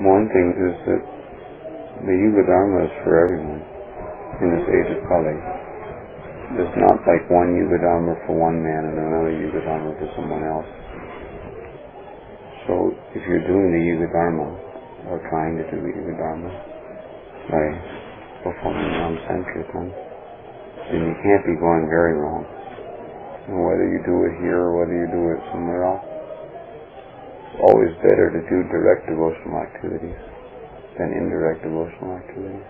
One thing is that the Yuga-Dharma is for everyone in this age of Kali. There's not like one Yuga-Dharma for one man and another Yuga-Dharma for someone else. So if you're doing the Yuga-Dharma, or trying to do the Yuga-Dharma, by performing Nama-Sankirtana, then you can't be going very wrong. And whether you do it here or whether you do it somewhere else, it's always better to do direct devotional activities than indirect devotional activities.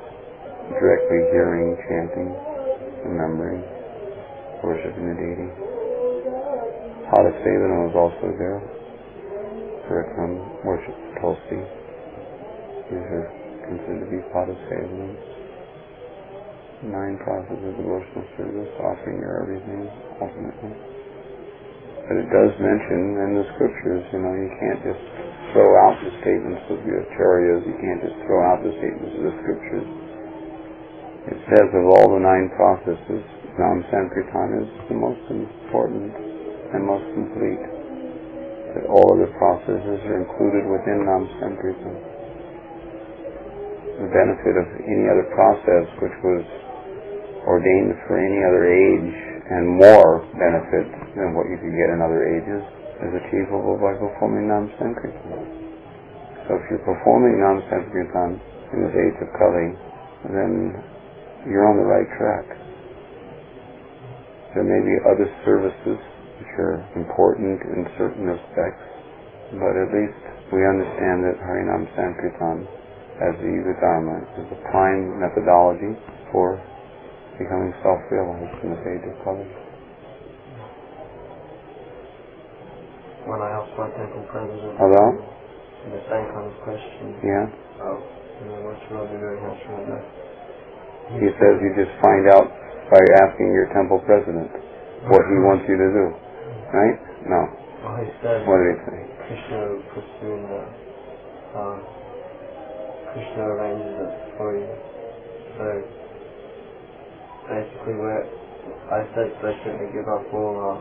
Directly hearing, chanting, remembering, worshiping the deity. Padasevana was also there. Parikrama, worship Tulsi. These are considered to be Padasevana. 9 processes of devotional service, offering your everything, ultimately. But it does mention in the scriptures, you can't just throw out the statements of the acharyas, you can't just throw out the statements of the scriptures. It says of all the 9 processes, Nama-Sankirtana is the most important and most complete. That all of the processes are included within Nama-Sankirtana. The benefit of any other process which was ordained for any other age and more benefit than what you could get in other ages is achievable by performing Nama-Sankirtana. So if you're performing Nama-Sankirtana in this age of Kali, then you're on the right track. There may be other services which are important in certain respects, but at least we understand that Harinam Sankirtan as the Yuga-Dharma is the prime methodology for becoming self-realized in this age of Kali. When I asked my temple president the same kind of question, what should I be doing, how should I do? He says you just find out by asking your temple president what he wants you to do, right? No. Well, he said, what did he say? Krishna puts you in the, Krishna arranges it for you. So, basically I said they shouldn't give up all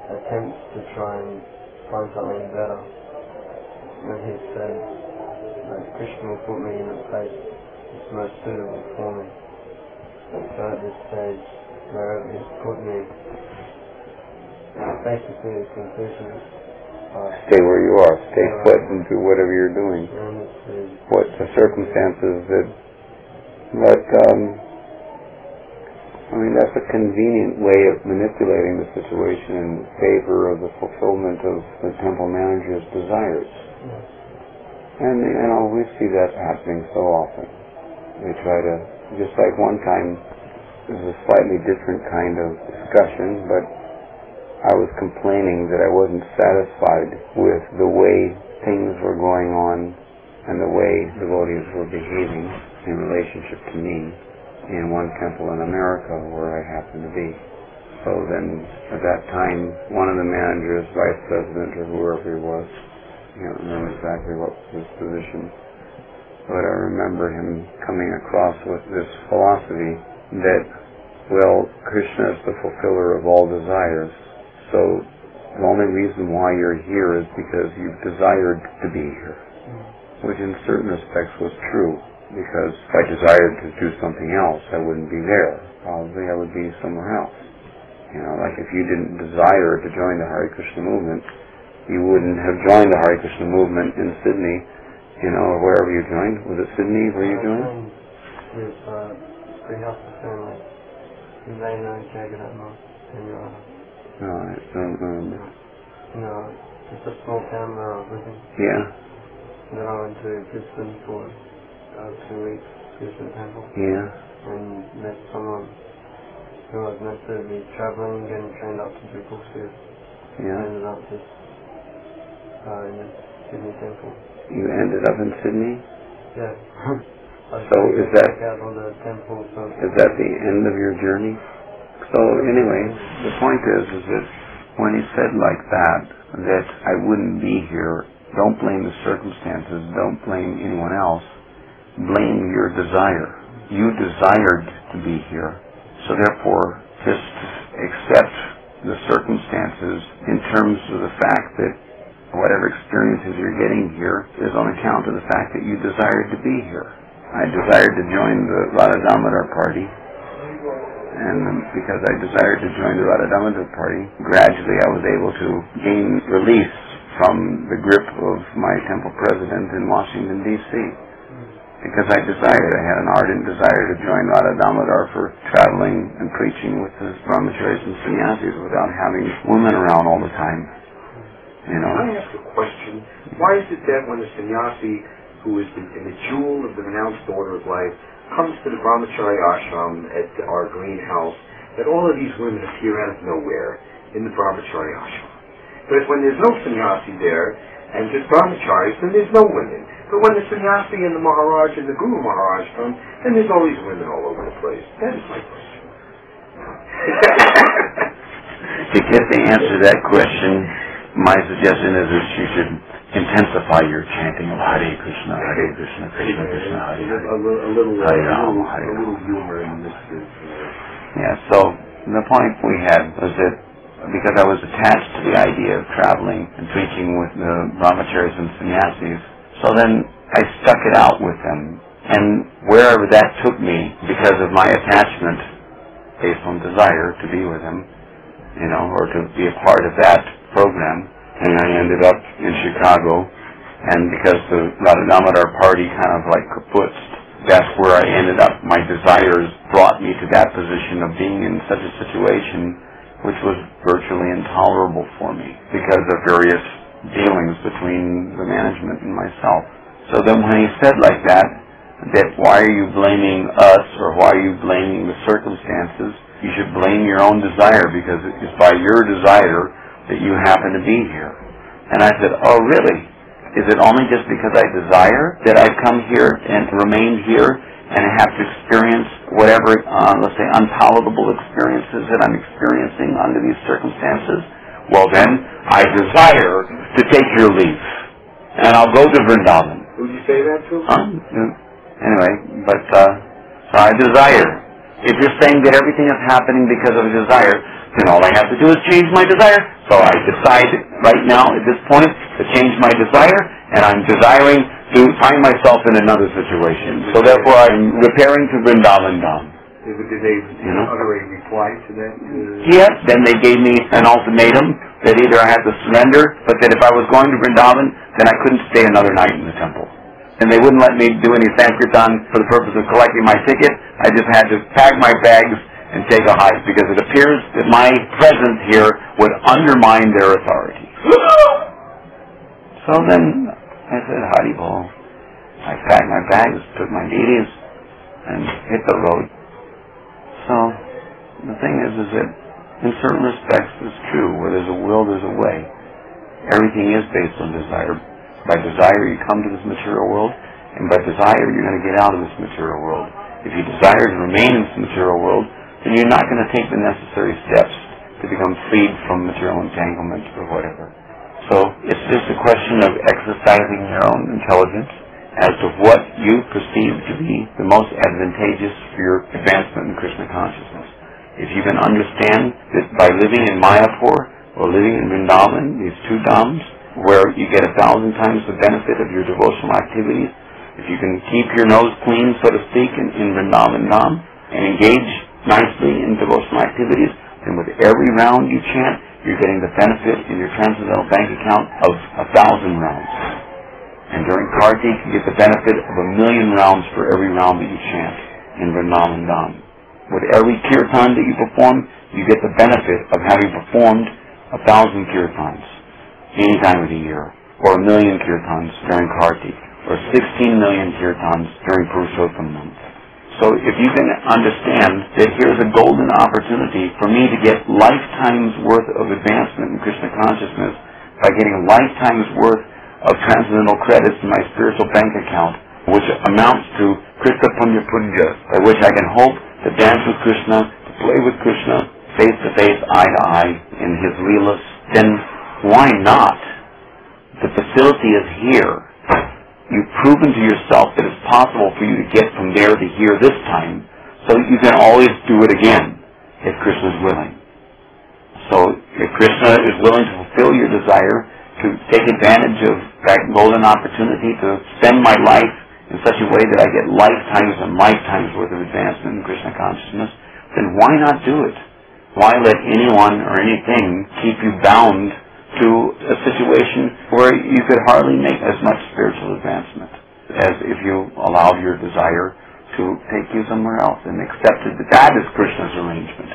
attempts to try and find something better. And he said that Krishna will put me in a place that's most suitable for me. So at this stage, wherever he's put me, basically the conclusion is stay where you are, stay put and do whatever you're doing. What the circumstances that that's a convenient way of manipulating the situation in favor of the fulfillment of the temple manager's desires. And we see that happening so often. They try to, just like one time, it was a slightly different kind of discussion, but I was complaining that I wasn't satisfied with the way things were going on and the way devotees were behaving in relationship to me in one temple in America where I happened to be. So then, at that time, one of the managers, vice president, or whoever he was, I can't remember exactly what was his position, but I remember him coming across with this philosophy that, well, Krishna is the fulfiller of all desires, so the only reason why you're here is because you've desired to be here, which in certain respects was true, because if I desired to do something else, I wouldn't be there. Probably I would be somewhere else. Like if you didn't desire to join the Hare Krishna movement, you wouldn't have joined the Hare Krishna movement in Sydney, or wherever you joined. Was it Sydney where you joined? With Greenhouse family. You may know Yuga-Dharma in your honor. No, I don't remember. No, it's a small town where I was living. Yeah. And then I went to Brisbane for 2 weeks, Brisbane Temple. Yeah. And met someone who was meant to be travelling, getting trained up to do courses. Yeah. I ended up just in the Sydney Temple. You ended up in Sydney? Yeah. So is that the end of your journey? So anyway, the point is that when he said like that I wouldn't be here, don't blame the circumstances, don't blame anyone else, blame your desire. You desired to be here, so therefore just accept the circumstances in terms of the fact that whatever experiences you're getting here is on account of the fact that you desired to be here. I desired to join the Radha Damodar party, and because I desired to join the Radha Damodar party, gradually I was able to gain release from the grip of my temple president in Washington, D.C. Because I had an ardent desire to join Radha Damodar for traveling and preaching with his brahmacharis and sannyasis without having women around all the time. You know. Can I ask a question? Why is it that when a sannyasi who is in the jewel of the renounced order of life comes to the brahmachari ashram at our greenhouse, that all of these women appear out of nowhere in the brahmachari ashram? But when there's no sannyasi there and just brahmacharis, then there's no women. But when the sannyasi and the Maharaj and the Guru Maharaj come, then there's all these women all over the place. That is my question. To get the answer to that question, my suggestion is that you should intensify your chanting of Hare Krishna, Hare Krishna, Krishna Krishna, Hare Hare. A little humor in this. Yeah, so the point we had was that because I was attached to the idea of traveling and preaching with the brahmacharis and sannyasis, so then I stuck it out with them. And wherever that took me, because of my attachment, based on desire to be with them, you know, or to be a part of that program, and I ended up in Chicago, and because the Radha Damodar party kind of like kaputzed, that's where I ended up. My desires brought me to that position of being in such a situation which was virtually intolerable for me because of various dealings between the management and myself. So then when he said like that why are you blaming us or why are you blaming the circumstances? You should blame your own desire because it's by your desire that you happen to be here. And I said, oh really? Is it only just because I desire that I've come here and remained here and have to experience whatever, let's say, unpalatable experiences that I'm experiencing under these circumstances? Well then, I desire to take your leave. And I'll go to Vrindavan. Would you say that to him? Anyway, but so I desire. If you're saying that everything is happening because of a desire, then all I have to do is change my desire. So I decide right now at this point to change my desire, and I'm desiring to find myself in another situation. So therefore I'm repairing to Vrindavan Dham. Did they utter a reply to that? Yes, then they gave me an ultimatum that either I had to surrender, but that if I was going to Vrindavan, then I couldn't stay another night in the temple. And they wouldn't let me do any Sankirtan for the purpose of collecting my ticket. I just had to pack my bags and take a hike, because it appears that my presence here would undermine their authority. So then I said, Hari Bol. I packed my bags, took my deities, and hit the road. So the thing is that in certain respects it's true. Where there's a will, there's a way. Everything is based on desire. By desire you come to this material world, and by desire you're going to get out of this material world. If you desire to remain in this material world, then you're not going to take the necessary steps to become freed from material entanglement or whatever. So it's just a question of exercising your own intelligence as to what you perceive to be the most advantageous for your advancement in Krishna consciousness. If you can understand that by living in Mayapur or living in Vrindavan, these two dhams, where you get 1,000 times the benefit of your devotional activities, if you can keep your nose clean, so to speak, in Vrindavan Dham, and engage nicely in devotional activities, then with every round you chant, you're getting the benefit in your transcendental bank account of 1,000 rounds. And during Kartik, you get the benefit of 1,000,000 rounds for every round that you chant in Vrindavan Dham. With every kirtan that you perform, you get the benefit of having performed 1,000 kirtans any time of the year, or 1,000,000 kirtans during Kartik, or 16 million kirtans during Purushottam month. So if you can understand that here's a golden opportunity for me to get lifetime's worth of advancement in Krishna consciousness by getting lifetime's worth of transcendental credits in my spiritual bank account, which amounts to Krishna Punya Punja, by which I can hope to dance with Krishna, to play with Krishna, face to face, eye to eye, in his leelas, then why not? The facility is here. You've proven to yourself that it's possible for you to get from there to here this time, so you can always do it again if Krishna is willing. So if Krishna is willing to fulfill your desire, to take advantage of that golden opportunity to spend my life in such a way that I get lifetimes and lifetimes worth of advancement in Krishna consciousness, then why not do it? Why let anyone or anything keep you bound to a situation where you could hardly make as much spiritual advancement as if you allowed your desire to take you somewhere else and accepted that that is Krishna's arrangement.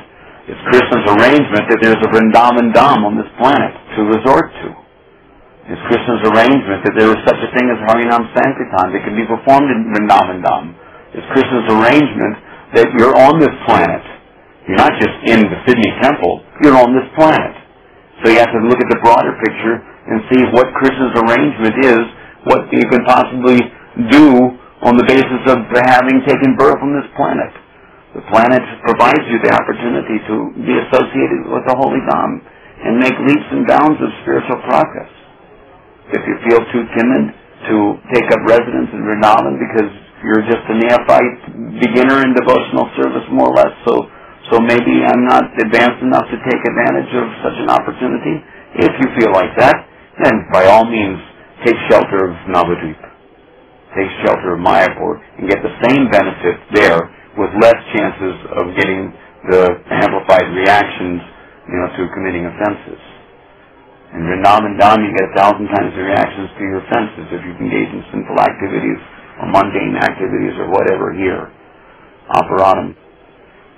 It's Krishna's arrangement that there's a Vrindavan Dham on this planet to resort to. It's Krishna's arrangement that there is such a thing as Nama-Sankirtana that can be performed in Vrindavan Dham. It's Krishna's arrangement that you're on this planet. You're not just in the Sydney temple, you're on this planet. So you have to look at the broader picture and see what Krishna's arrangement is, what you can possibly do on the basis of having taken birth on this planet. The planet provides you the opportunity to be associated with the Holy Dham and make leaps and bounds of spiritual progress. If you feel too timid to take up residence in Vrindavan because you're just a neophyte beginner in devotional service, more or less, so maybe I'm not advanced enough to take advantage of such an opportunity. If you feel like that, then by all means take shelter of Navadvip. Take shelter of Mayapur and get the same benefit there with less chances of getting the amplified reactions, to committing offenses. In Vrindavan Dham, you get 1,000 times the reactions to your offenses if you engage in sinful activities or mundane activities or whatever here, operatum.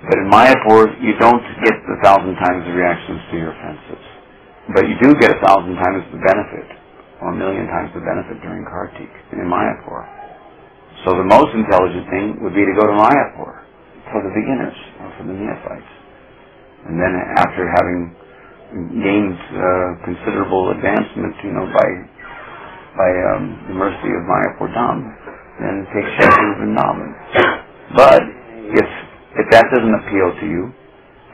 But in Mayapur, you don't get the 1,000 times the reactions to your offenses. But you do get 1,000 times the benefit, or 1,000,000 times the benefit during Kartik in Mayapur. So the most intelligent thing would be to go to Mayapur for the beginners, or for the neophytes. And then after having gained considerable advancement, by the mercy of Mayapur Dham, then take shelter of Vrindavan. But if that doesn't appeal to you,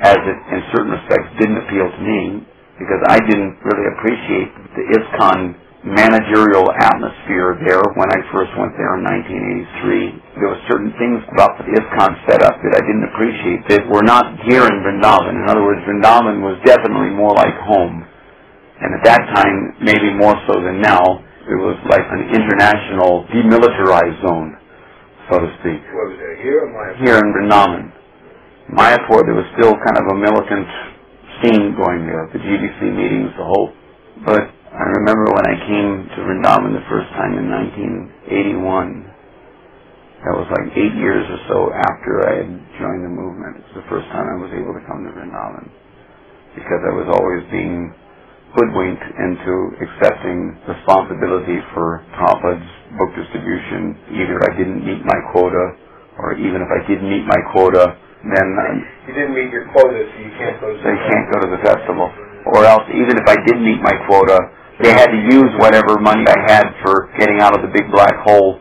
as it in certain respects didn't appeal to me, because I didn't really appreciate the ISKCON managerial atmosphere there when I first went there in 1983. There were certain things about the ISKCON setup that I didn't appreciate that were not here in Vrindavan. In other words, Vrindavan was definitely more like home. And at that time, maybe more so than now, it was like an international demilitarized zone, so to speak. What was it, here or Mayapur? Here in Vrindavan. Mayapur, there was still kind of a militant scene going there, the GBC meetings, the whole. But I remember when I came to Vrindavan the first time in 1981. That was like 8 years or so after I had joined the movement. It's the first time I was able to come to Vrindavan, because I was always being hoodwinked into accepting responsibility for Prabhupada's book distribution. Either I didn't meet my quota, or even if I did meet my quota, then you didn't meet your quota, so you can't go to the festival. Or else, even if I did meet my quota, they had to use whatever money I had for getting out of the big black hole,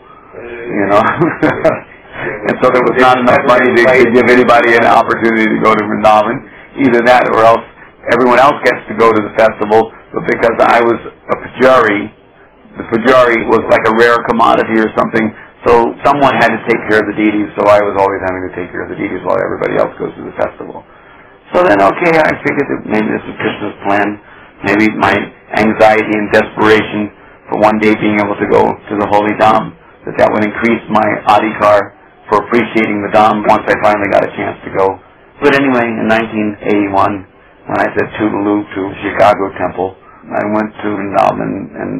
And so there was not enough money to give anybody an opportunity to go to Vrindavan. Either that, or else everyone else gets to go to the festival, but because I was a pujari, the pujari was like a rare commodity or something, so someone had to take care of the deities, so I was always having to take care of the deities while everybody else goes to the festival. So then, okay, I figured that maybe this was Krishna's plan. Maybe my anxiety and desperation for one day being able to go to the Holy Dham, that would increase my adhikar for appreciating the Dham once I finally got a chance to go. But anyway, in 1981, when I said toodaloo to Chicago Temple, I went to Vrindavan, and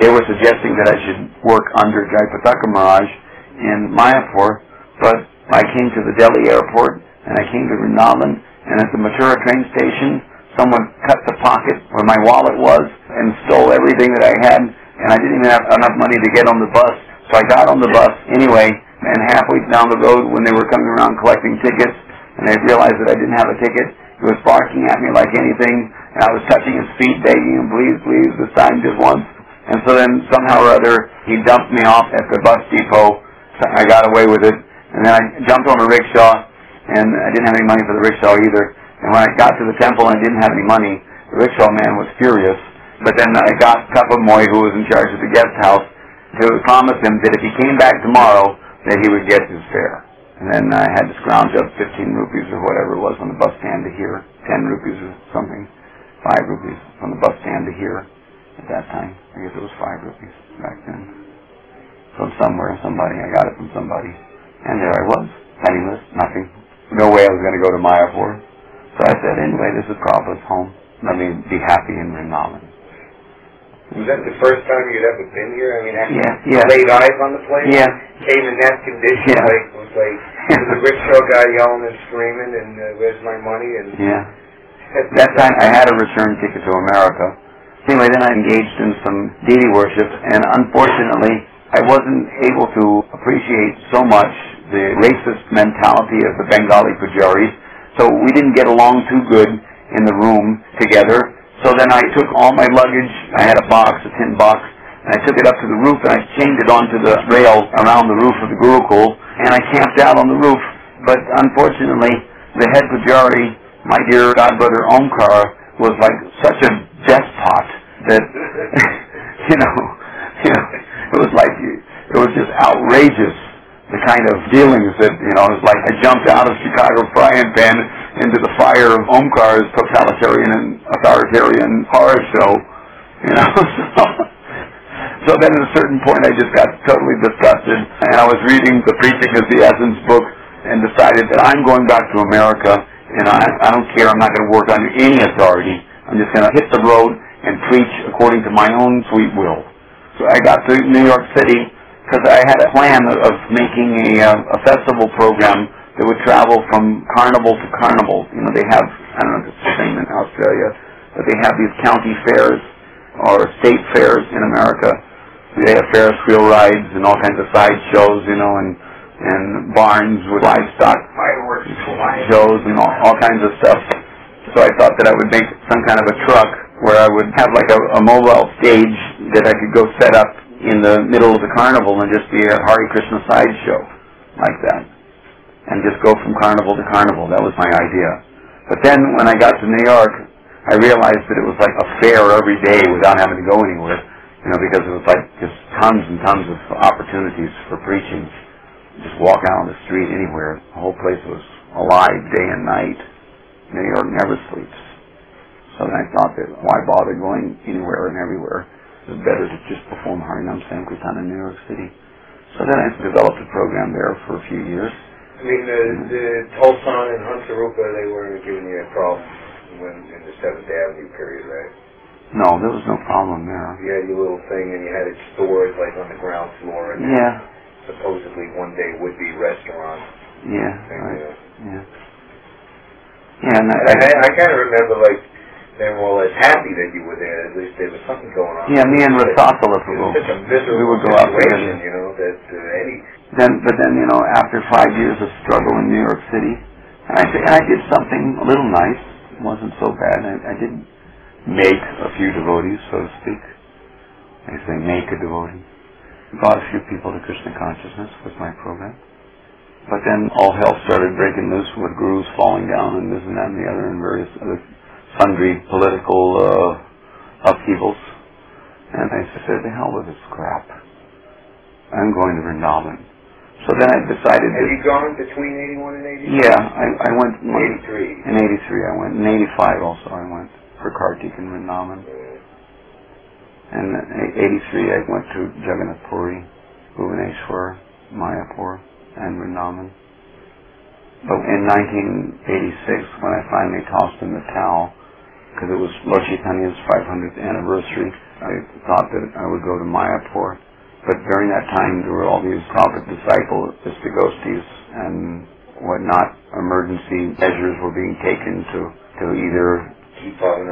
they were suggesting that I should work under Jayapataka Maharaj in Mayapur, but I came to the Delhi airport, and I came to Vrindavan, and at the Mathura train station, someone cut the pocket where my wallet was and stole everything that I had, and I didn't even have enough money to get on the bus. So I got on the bus anyway, and halfway down the road when they were coming around collecting tickets, and they realized that I didn't have a ticket, he was barking at me like anything, and I was touching his feet, begging him, please, please, this time, just once. And so then somehow or other, he dumped me off at the bus depot. I got away with it, and then I jumped on a rickshaw, and I didn't have any money for the rickshaw either. And when I got to the temple and I didn't have any money, the rickshaw man was furious. But then I got Kapamoy, who was in charge of the guest house, to promise him that if he came back tomorrow, that he would get his fare. And then I had to scrounge up 15 rupees or whatever it was from the bus stand to here, 10 rupees or something, 5 rupees from the bus stand to here. at that time. I guess it was 5 rupees back then. From somewhere, somebody. I got it from somebody. And there I was, penniless, nothing. No way I was going to go to Mayapur. So I said, anyway, this is Prabhupada's home. Let me be happy in Vrindavan. Was that the first time you'd ever been here? I mean, actually Yeah. laid eyes on the place? Yeah. Came in that condition, Yeah. like the rickshaw guy yelling and screaming, and where's my money? And Yeah. That time I had a return ticket to America. Anyway, then I engaged in some deity worship, and unfortunately, I wasn't able to appreciate so much the racist mentality of the Bengali pujaris, so we didn't get along too good in the room together. So then I took all my luggage, I had a box, a tin box, and I took it up to the roof, and I chained it onto the rail around the roof of the Gurukul, and I camped out on the roof. But unfortunately, the head pujari, my dear godbrother Omkar, was like such a despot that, it was like, it was just outrageous, the kind of dealings that, it was like I jumped out of Chicago frying pan into the fire of Omkar's totalitarian and authoritarian horror show, So then at a certain point I just got totally disgusted, and I was reading the Preaching is the Essence book and decided that I'm going back to America, and I don't care, I'm not going to work under any authority. I'm just going to hit the road and preach according to my own sweet will. So I got to New York City because I had a plan of making a festival program that would travel from carnival to carnival. They have, I don't know if it's the same in Australia, but they have these county fairs or state fairs in America. They have Ferris wheel rides and all kinds of side shows, and barns with livestock fireworks shows and all kinds of stuff. So I thought that I would make some kind of a truck where I would have like a mobile stage that I could go set up in the middle of the carnival and just be a Hare Krishna sideshow like that. And just go from carnival to carnival. That was my idea. But then when I got to New York, I realized that it was like a fair every day without having to go anywhere, because it was like just tons and tons of opportunities for preaching. Just walk out on the street anywhere. The whole place was alive day and night. New York never sleeps. So then I thought that why bother going anywhere and everywhere? It was better to just perform Nama-Sankirtana in New York City. So then I developed a program there for a few years. I mean, the Tulsan and Hansarupa, they weren't giving you a problem in the 7th Avenue period, right? No, there was no problem there. You had your little thing, and you had it stored like on the ground floor. And supposedly one day would be restaurants. Yeah, and, right. Yeah, and I kind of remember like they were all as happy that you were there. At least there was something going on. Yeah, me and Rasathala, such a miserable we would go out situation, together. that any. But then after 5 years of struggle in New York City, and I did something a little nice. It wasn't so bad. I did make a few devotees, so to speak. I say make a devotee. Brought a few people to Krishna consciousness with my program. But then all hell started breaking loose with gurus falling down and this and that and the other and various other sundry political upheavals. And I said, the hell with this crap. I'm going to Vrindavan. So then I decided Have you gone between 81 and 82? Yeah, I went in 83. In 83 I went. In 85 also I went for Kartik in Vrindavan. And in 83 I went to Jagannath Puri, Bhubaneswar, Mayapur, and Vrindavan. But in 1986, when I finally tossed in the towel, because it was Lord Chaitanya's 500th anniversary, I thought that I would go to Mayapur. But during that time, there were all these prophet disciple Istigostis and whatnot. Emergency measures were being taken to either keep on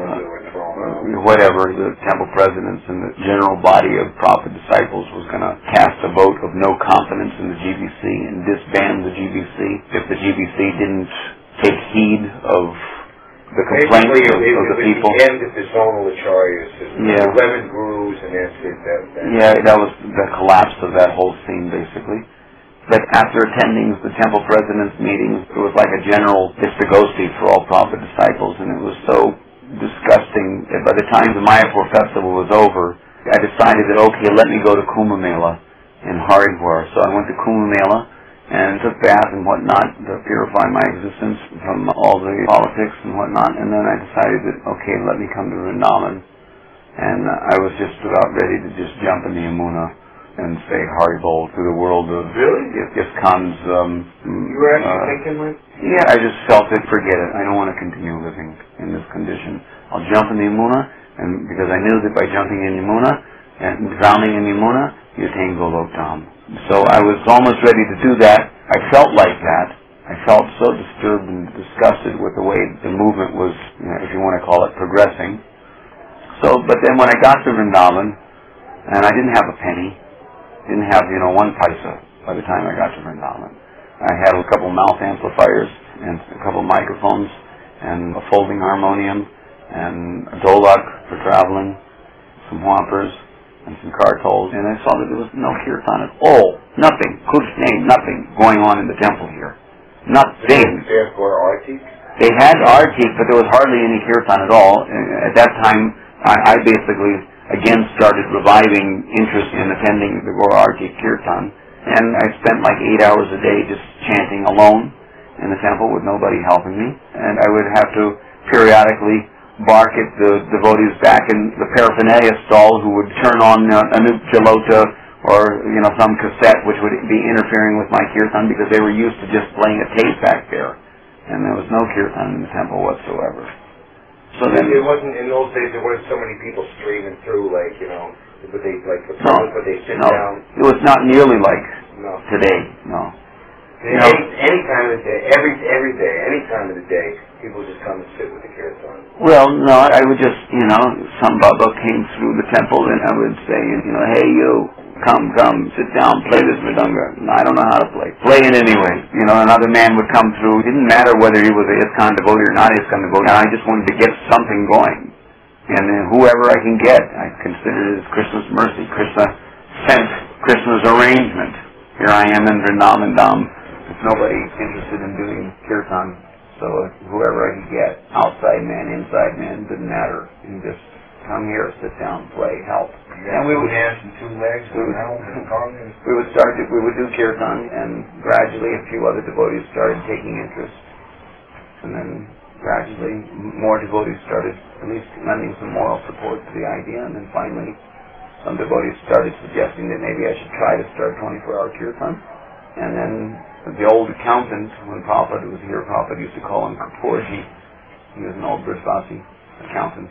whatever, the temple presidents and the general body of prophet disciples was going to cast a vote of no confidence in the GBC and disband the GBC if the GBC didn't take heed of the complaints of the people. The end of the zonal acharyas, 11 gurus, and that's it. That was the collapse of that whole scene, basically. But after attending the temple president's meetings, it was like a general istagosti for all prophet disciples, and it was so disgusting that by the time the Mayapur festival was over, I decided that, okay, let me go to Kumbh Mela in Haridwar. So I went to Kumbh Mela and took baths and whatnot to purify my existence from all the politics and whatnot, and then I decided that, okay, let me come to Vrindavan. And I was just about ready to just jump in the Yamuna and say Haribol to the world of ISKCON's... You were actually thinking like... Yeah, I just felt it, forget it. I don't want to continue living in this condition. I'll jump in the Yamuna, and because I knew that by jumping in Yamuna and drowning in Yamuna, you attain Golok Dham. So I was almost ready to do that. I felt like that. I felt so disturbed and disgusted with the way the movement was, if you want to call it, progressing. So, but then when I got to Vrindavan, and I didn't have a penny, didn't have, 1 paisa by the time I got to Vrindavan. I had a couple mouth amplifiers and a couple microphones and a folding harmonium and a dolak for traveling, some whoppers and some kartols, and I saw that there was no kirtan at all. Nothing. Kush name, nothing going on in the temple here. Nothing. They had artik, but there was hardly any kirtan at all. At that time, I basically again started reviving interest in attending the Gora Artik Kirtan, and I spent like 8 hours a day just chanting alone in the temple with nobody helping me, and I would have to periodically bark at the devotees back in the paraphernalia stall who would turn on a new jalota or some cassette which would be interfering with my kirtan because they were used to just playing a tape back there, and there was no kirtan in the temple whatsoever. So then it wasn't in those days. There weren't so many people streaming through, but they sit down. It was not nearly like today. No. Any time of the day, every day, any time of the day, people just come and sit with the kirtan. Well, no, I would just, some Baba came through the temple and I would say, hey you, come, sit down, play this mridanga. No, I don't know how to play. Play it anyway. Another man would come through. It didn't matter whether he was a ISKCON devotee or not ISKCON devotee. I just wanted to get something going. And whoever I can get, I consider it as Krishna's mercy. Krishna sent Krishna's arrangement. Here I am in Vrindavan Dham. If nobody's interested in doing kirtan, so whoever I can get, outside man, inside man, didn't matter. You just come here, sit down, play, help. And we would dance in 2 legs. We would do kirtan, and gradually a few other devotees started taking interest, and then gradually more devotees started at least lending some moral support to the idea, and then finally some devotees started suggesting that maybe I should try to start 24-hour kirtan. And then the old accountant, when Prabhupada was here, Prabhupada used to call him Kapoorji. He was an old Brajvasi accountant.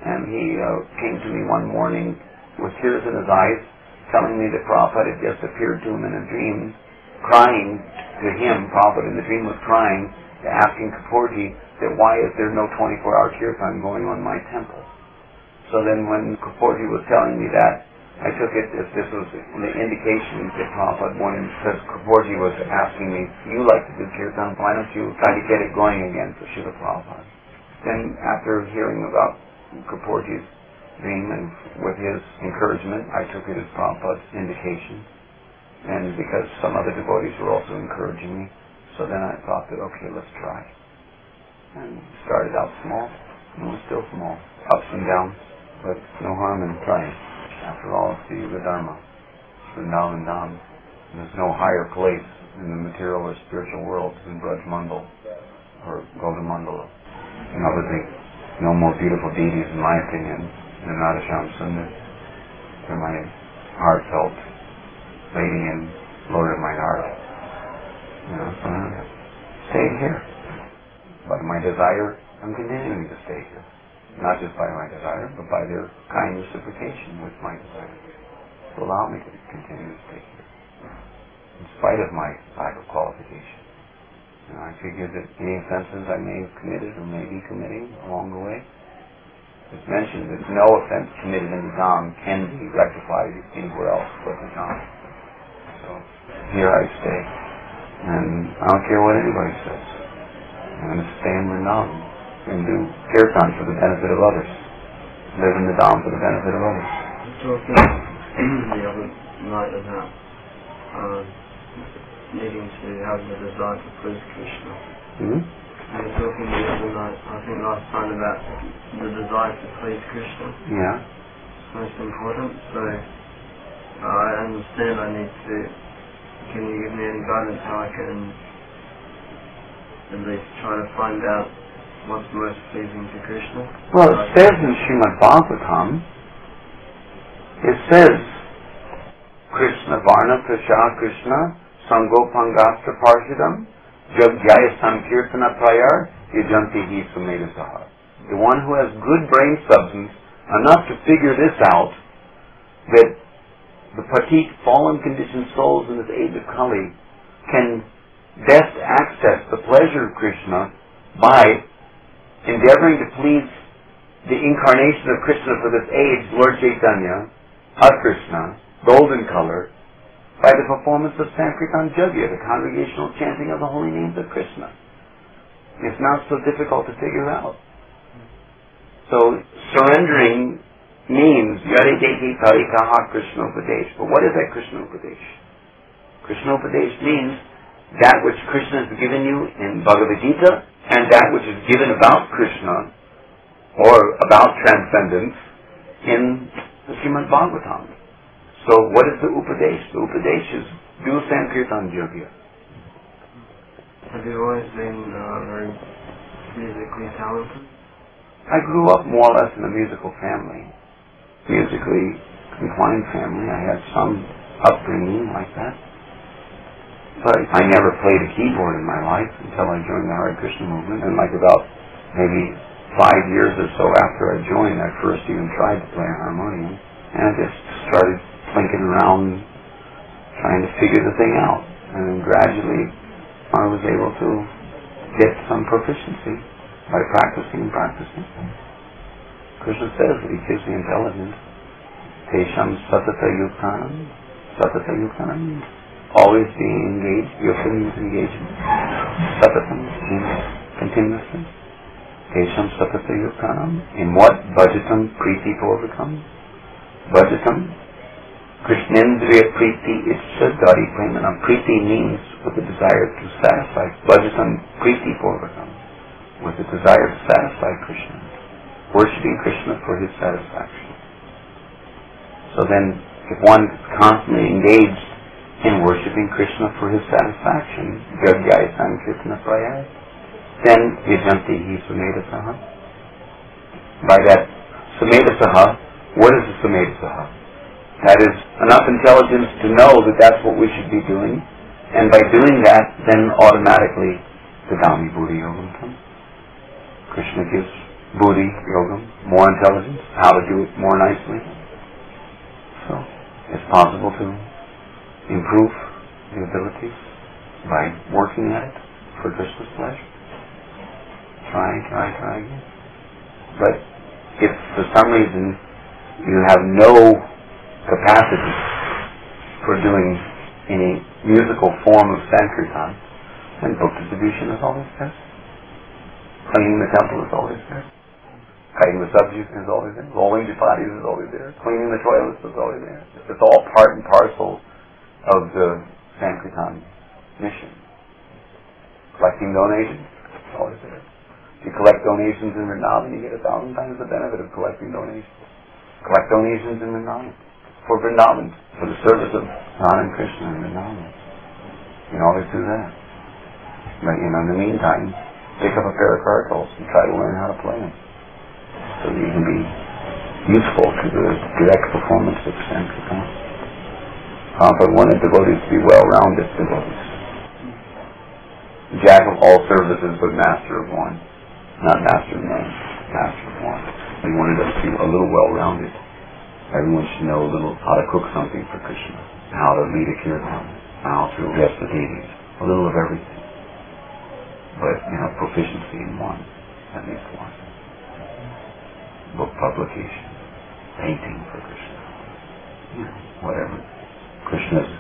And he came to me one morning with tears in his eyes, telling me that Prabhupada had just appeared to him in a dream, crying to him. Prabhupada in the dream was crying, asking Kapoorji that why is there no 24-hour kirtan going on in my temple. So then when Kapoorji was telling me that, I took it as this was the indication that Prabhupada wanted, because Kapoorji was asking me, you like to do kirtan, why don't you try to get it going again for Srila Prabhupada. Then after hearing about Kapoorji's dream and with his encouragement, I took it as Prabhupada's indication. And because some other devotees were also encouraging me, so then I thought that, okay, let's try. And started out small, and it was still small. Ups and downs, but no harm in trying. After all, it's the Yuga-Dharma. It's Vrindavan Dham. There's no higher place in the material or spiritual world than Braj Mandal or Gauda Mandala. Obviously, no more beautiful deities, in my opinion, than Radhasham Sundar. They're my heartfelt lady and Lord of my heart. So I stayed here. By my desire, I'm continuing to stay here. Not just by my desire, but by their kind reciprocation with my desire, to allow me to continue to stay here, in spite of my lack of qualification. I figure that any offenses I may have committed or may be committing along the way, it's mentioned that no offense committed in the Dham can be rectified anywhere else but the Dham. So here I stay, and I don't care what anybody says. I'm going to stay in Vrindavan and do kirtan for the benefit of others. Live in the Dham for the benefit of others. Talking the other night about needing to have the desire to please Krishna. Mm-hmm. And we're talking the other night, I think last time, about the desire to please Krishna. Yeah. It's most important. So I understand I need to. Can you give me any guidance how I can at least try to find out what's most pleasing to Krishna? Well, it says in Srimad Bhagavatam, it says, Krishna Varna Prasha Krishna Sango Pangastra Parshidam Jagyaya Sankirtana Prayar Yajanti Hi Sumedasahar. The one who has good brain substance enough to figure this out, that the patik, fallen conditioned souls in this age of Kali can best access the pleasure of Krishna by endeavoring to please the incarnation of Krishna for this age, Lord Chaitanya, Krishna, golden color, by the performance of Sankirtan Jagya, the congregational chanting of the holy names of Krishna. It's not so difficult to figure out. So surrendering means Yare Deki Parikaha Krishna Upadesh. But what is that Krishna Upadesh? Krishna Upadesh means that which Krishna has given you in Bhagavad Gita, and that which is given about Krishna or about transcendence in the Srimad Bhagavatam. So what is the Upadesh? The Upadesh is do Sankirtan Jagya. Have you always been very musically talented? I grew up more or less in a musical family. Musically inclined family. I had some upbringing like that. But I never played a keyboard in my life until I joined the Hare Krishna movement. And like about maybe 5 years or so after I joined, I first even tried to play a harmonium. And I just started plinking around trying to figure the thing out. And then gradually I was able to get some proficiency by practicing and practicing. Krishna says that he gives the intelligence. Tesham satata yuktanam. Satata yuktanam means always being engaged. Yukta means engagement. Satatam means continuously. Tesham satata yuktanam. In what? Bhajatam priti purvakam. Bhajatam. Krishnendriya priti itcha dari premanam. Priti means with the desire to satisfy. Bhajatam priti purvakam. With the desire to satisfy Krishna. Worshipping Krishna for his satisfaction. So then, if one is constantly engaged in worshipping Krishna for his satisfaction, Jagyaya Sankirtana Prayar, then Yajanti Hi Sumedasaha. By that Sumedasaha, what is the Sumedasaha? That is enough intelligence to know that that's what we should be doing, and by doing that, then automatically the Dhammi Buddhi Yogam comes. Krishna gives Buddhi Yogam more intelligence, how to do it more nicely. So, it's possible to improve the abilities by working at it for Krishna's pleasure. Try again. But if for some reason you have no capacity for doing any musical form of Sankirtan, then book distribution is always best. Cleaning the temple is always there. Cutting the subject is always there. Rolling the bodies is always there. Cleaning the toilets is always there. It's all part and parcel of the Sankirtan mission. Collecting donations is always there. If you collect donations in Vrindavan, you get 1,000 times the benefit of collecting donations. Collect donations in Vrindavan. For Vrindavan. For the service of Radha and Krishna in Vrindavan. You can always do that. But in the meantime, pick up a pair of kartals and try to learn how to play them, so that you can be useful to the direct performance of Sankirtan. Prabhupada wanted devotees to be well-rounded devotees. Jack of all services, but master of one. Not master of none, master of one. He wanted us to be a little well-rounded. Everyone should know a little how to cook something for Krishna, how to lead a kirtan, how to address the deities, a little of everything. But, proficiency in one, at least one. Book publication, painting for Krishna, whatever. Krishna's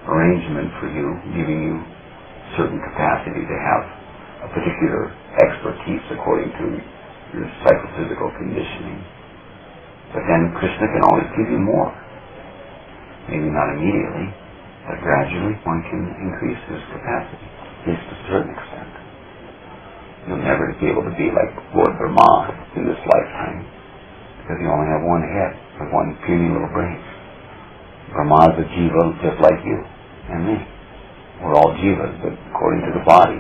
arrangement for you, giving you certain capacity to have a particular expertise according to your psychophysical conditioning. But then Krishna can always give you more. Maybe not immediately, but gradually one can increase his capacity, at least to a certain extent. You'll never be able to be like Lord Brahma in this lifetime, because you only have one head and one puny little brain. Brahma is a jiva just like you and me. We're all jivas, but according to the body,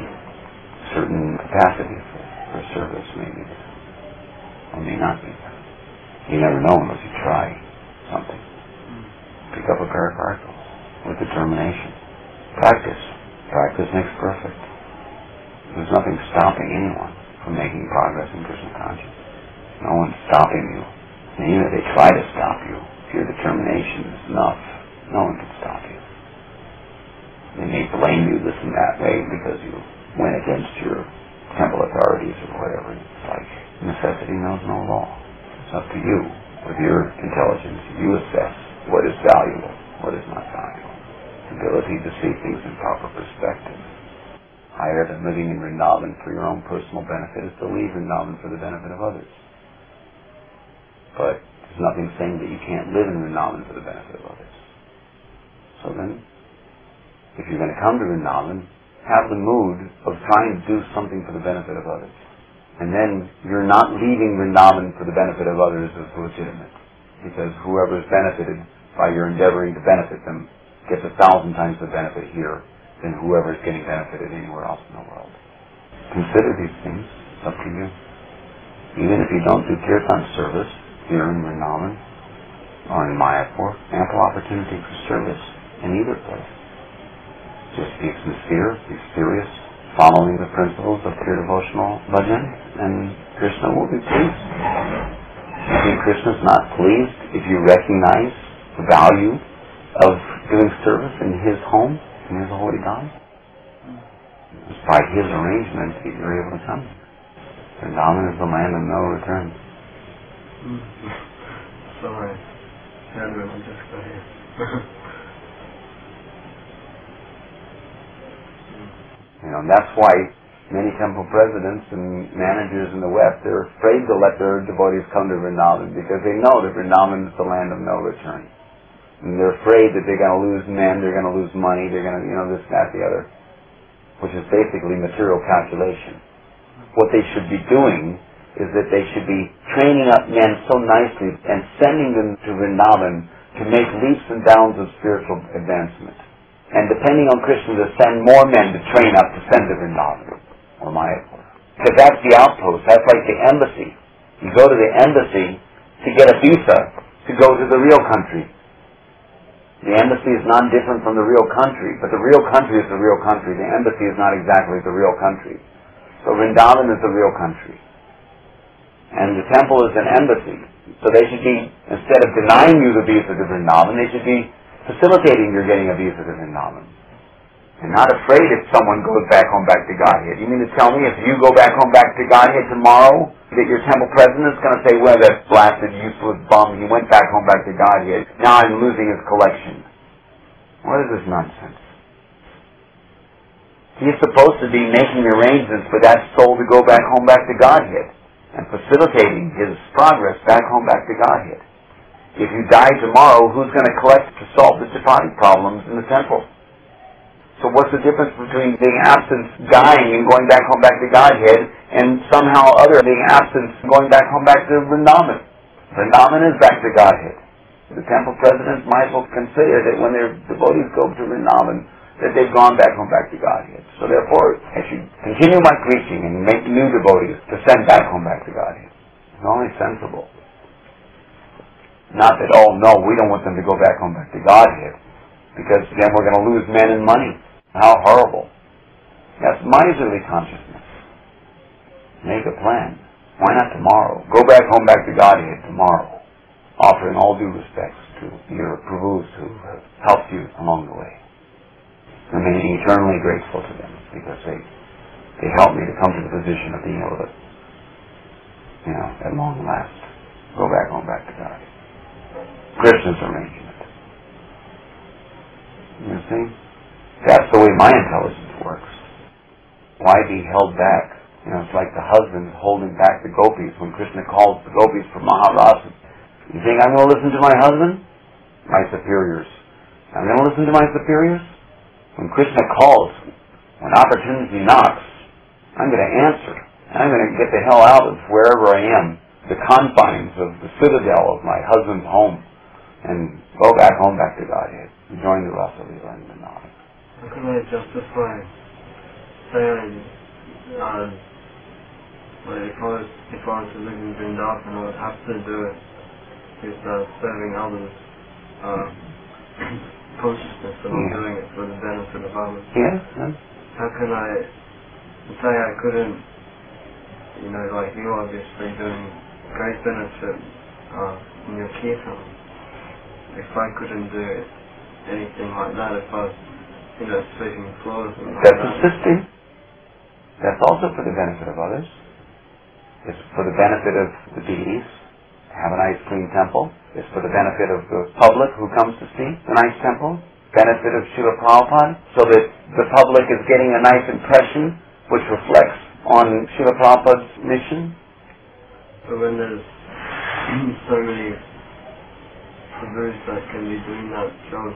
certain capacities. for service may be there, or may not be there. You never know unless you try something. Pick up a pair of cartwheels with determination. Practice. Practice makes perfect. There's nothing stopping anyone from making progress in Krishna consciousness. No one's stopping you. And even if they try to stop you, if your determination is enough, no one can stop you. They may blame you this and that way because you went against your temple authorities or whatever. It's like necessity knows no law. It's up to you. With your intelligence, you assess what is valuable, what is not valuable. Ability to see things in proper perspective. Higher than living in Vrindavan for your own personal benefit is to leave Vrindavan for the benefit of others. But there's nothing saying that you can't live in Vrindavan for the benefit of others. So then, if you're going to come to Vrindavan, have the mood of trying to do something for the benefit of others. And then you're not leaving Vrindavan for the benefit of others as legitimate. Because whoever is benefited by your endeavoring to benefit them gets 1,000 times the benefit here than whoever is getting benefited anywhere else in the world. Consider these things. It's up to you. Even if you don't do kirtan service here in Vrindavan or in Mayapur, ample opportunity for service in either place. Just be sincere, be serious, following the principles of pure devotional bhajan, and Krishna will be pleased. You think Krishna's not pleased if you recognize the value of doing service in His home, in His holy God? It's by His arrangement that you're able to come. Vrindavan is the land of no return. Sorry. Sandra, I'll just go here. And that's why many temple presidents and managers in the West, they're afraid to let their devotees come to Vrindavan because they know that Vrindavan is the land of no return. And they're afraid that they're going to lose men, they're going to lose money, they're going to, this, that, the other, which is basically material calculation. What they should be doing is that they should be training up men so nicely and sending them to Vrindavan to make leaps and bounds of spiritual advancement. And depending on Krishna, to send more men to train up to send to Vrindavan or Mayapur. Because that's the outpost. That's like the embassy. You go to the embassy to get a visa to go to the real country. The embassy is not different from the real country, but the real country is the real country. The embassy is not exactly the real country. So Vrindavan is the real country. And the temple is an embassy. So they should be, instead of denying you the visa to Vrindavan, they should be facilitating your getting a visa to Vrindavan. And not afraid if someone goes back home back to Godhead. You mean to tell me if you go back home back to Godhead tomorrow, that your temple president is going to say, well, that blasted, useless bum, he went back home back to Godhead. Now I'm losing his collection. What is this nonsense? He's supposed to be making arrangements for that soul to go back home back to Godhead and facilitating his progress back home back to Godhead. If you die tomorrow, who's going to collect to solve the chapati problems in the temple? So what's the difference between being absent, dying, and going back home back to Godhead, and somehow other being absent, going back home back to Vrindavan? Vrindavan is back to Godhead. The temple presidents might as well consider that when their devotees go to Vrindavan, that they've gone back home back to Godhead. So therefore, I should continue my preaching and make new devotees to send back home back to Godhead. It's only sensible. Not that, oh no, we don't want them to go back home back to Godhead, because then we're going to lose men and money. How horrible. That's miserly consciousness. Make a plan. Why not tomorrow? Go back home back to Godhead tomorrow, offering all due respects to your Prabhus who have helped you along the way. Remaining eternally grateful to them, because they helped me to come to the position of being able to, at long last, go back home back to Godhead. Krishna's arrangement. You see? That's the way my intelligence works. Why be held back? It's like the husband holding back the gopis when Krishna calls the gopis for Maharasa. You think I'm going to listen to my husband? My superiors. I'm going to listen to my superiors? When Krishna calls, when opportunity knocks, I'm going to answer. I'm going to get the hell out of wherever I am, the confines of the citadel of my husband's home, and go back home back to Godhead. Join the Rasa Leela and Vrindavan. How can I justify saying Like if I was to live in Vrindavan, I would have to do it with serving others, consciousness that I'm doing it for the benefit of others. Yes. How can I say I couldn't, like you obviously doing great benefit in your kirtan. If I couldn't do anything like that, if I was, sweeping floors and That's assisting. That's also for the benefit of others. It's for the benefit of the deities. Have a nice clean temple. It's for the benefit of the public who comes to see the nice temple. Benefit of Srila Prabhupada, so that the public is getting a nice impression which reflects on Srila Prabhupada's mission. But when there's so many Prabhus that can be doing that job,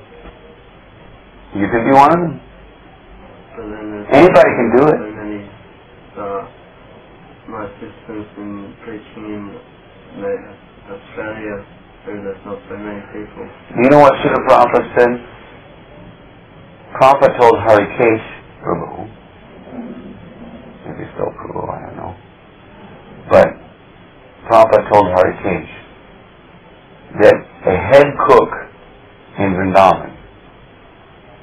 you can be one of them. But then anybody can do it. So many my sisters in preaching in Australia, where there's not so many people. Do you know what Srila Prabhupada said? Prabhupada told Harikesh Prabhu, maybe still Prabhu, I don't know, but Prabhupada told Harikesh that a head cook in Vrindavan